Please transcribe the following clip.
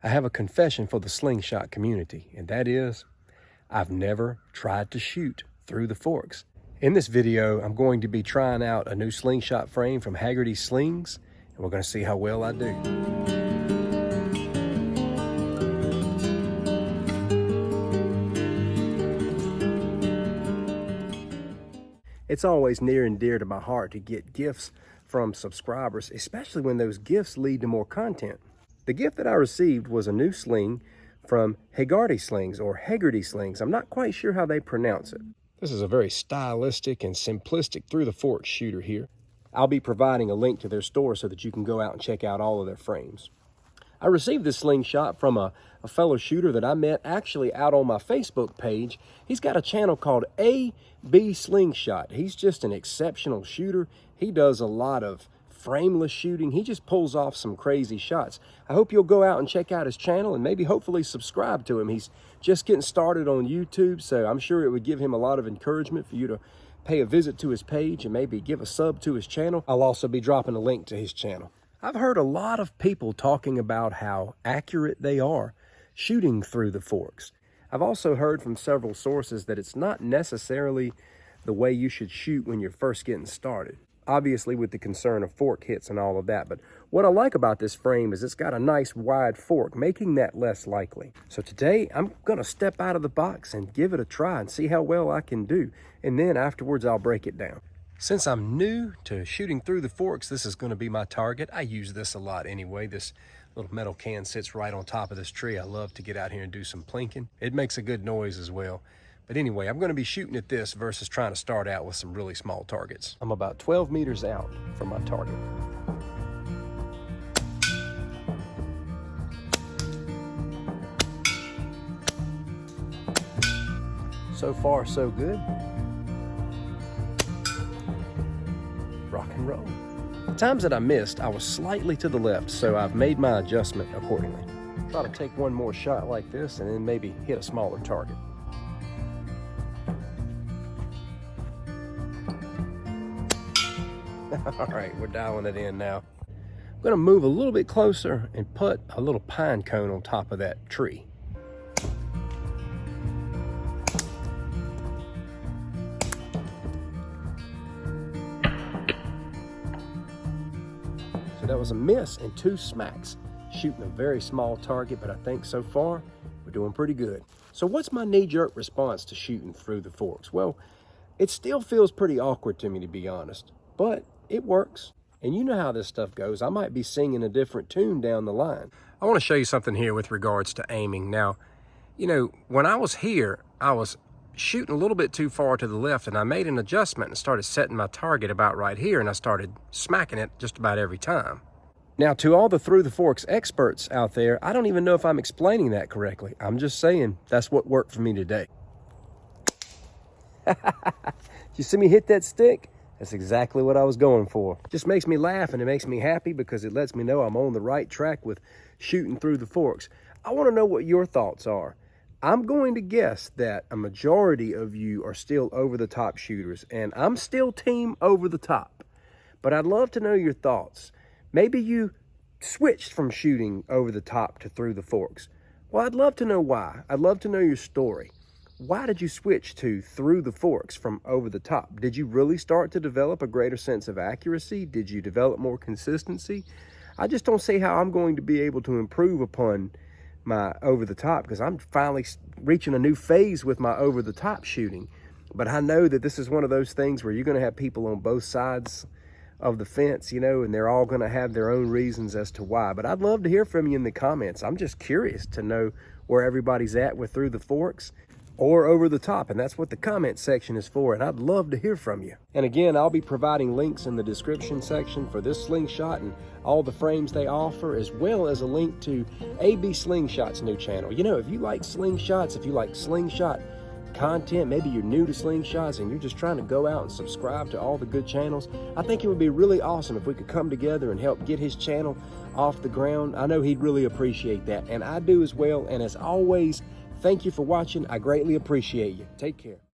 I have a confession for the slingshot community, and that is, I've never tried to shoot through the forks. In this video, I'm going to be trying out a new slingshot frame from Hegarty Slings, and we're going to see how well I do. It's always near and dear to my heart to get gifts from subscribers, especially when those gifts lead to more content. The gift that I received was a new sling from Hegarty Slings, or Hegarty Slings. I'm not quite sure how they pronounce it. This is a very stylistic and simplistic through-the-fork shooter here. I'll be providing a link to their store so that you can go out and check out all of their frames. I received this slingshot from a fellow shooter that I met actually out on my Facebook page. He's got a channel called AB Slingshot. He's just an exceptional shooter. He does a lot of frameless shooting. He just pulls off some crazy shots. I hope you'll go out and check out his channel and maybe hopefully subscribe to him. He's just getting started on YouTube, so I'm sure it would give him a lot of encouragement for you to pay a visit to his page and maybe give a sub to his channel. I'll also be dropping a link to his channel. I've heard a lot of people talking about how accurate they are shooting through the forks. I've also heard from several sources that it's not necessarily the way you should shoot when you're first getting started. Obviously with the concern of fork hits and all of that, but what I like about this frame is it's got a nice wide fork, making that less likely. So today I'm gonna step out of the box and give it a try and see how well I can do, and then afterwards I'll break it down. Since I'm new to shooting through the forks, this is gonna be my target. I use this a lot anyway. This little metal can sits right on top of this tree. I love to get out here and do some plinking. It makes a good noise as well. But anyway, I'm going to be shooting at this versus trying to start out with some really small targets. I'm about 12 meters out from my target. So far, so good. Rock and roll. The times that I missed, I was slightly to the left, so I've made my adjustment accordingly. Try to take one more shot like this and then maybe hit a smaller target. All right, we're dialing it in now. I'm gonna move a little bit closer and put a little pine cone on top of that tree. So that was a miss and 2 smacks. Shooting a very small target, but I think so far we're doing pretty good. So what's my knee-jerk response to shooting through the forks? Well, it still feels pretty awkward to me, to be honest, but it works. And you know how this stuff goes. I might be singing a different tune down the line. I want to show you something here with regards to aiming. Now, you know, when I was here, I was shooting a little bit too far to the left, and I made an adjustment and started setting my target about right here, and I started smacking it just about every time. Now, to all the through the forks experts out there, I don't even know if I'm explaining that correctly. I'm just saying that's what worked for me today. You see me hit that stick? That's exactly what I was going for. Just makes me laugh and it makes me happy because it lets me know I'm on the right track with shooting through the forks. I want to know what your thoughts are. I'm going to guess that a majority of you are still over-the-top shooters, and I'm still team over-the-top. But I'd love to know your thoughts. Maybe you switched from shooting over-the-top to through the forks. Well, I'd love to know why. I'd love to know your story. Why did you switch to through the forks from over the top? Did you really start to develop a greater sense of accuracy? Did you develop more consistency? I just don't see how I'm going to be able to improve upon my over the top, because I'm finally reaching a new phase with my over the top shooting. But I know that this is one of those things where you're going to have people on both sides of the fence, you know, and they're all going to have their own reasons as to why. But I'd love to hear from you in the comments. I'm just curious to know where everybody's at with through the forks or over the top, and that's what the comment section is for, and I'd love to hear from you. And again, I'll be providing links in the description section for this slingshot and all the frames they offer, as well as a link to AB Slingshot's new channel. You know, if you like slingshots, if you like slingshot content, maybe you're new to slingshots and you're just trying to go out and subscribe to all the good channels, I think it would be really awesome if we could come together and help get his channel off the ground. I know he'd really appreciate that, and I do as well. And as always, thank you for watching. I greatly appreciate you. Take care.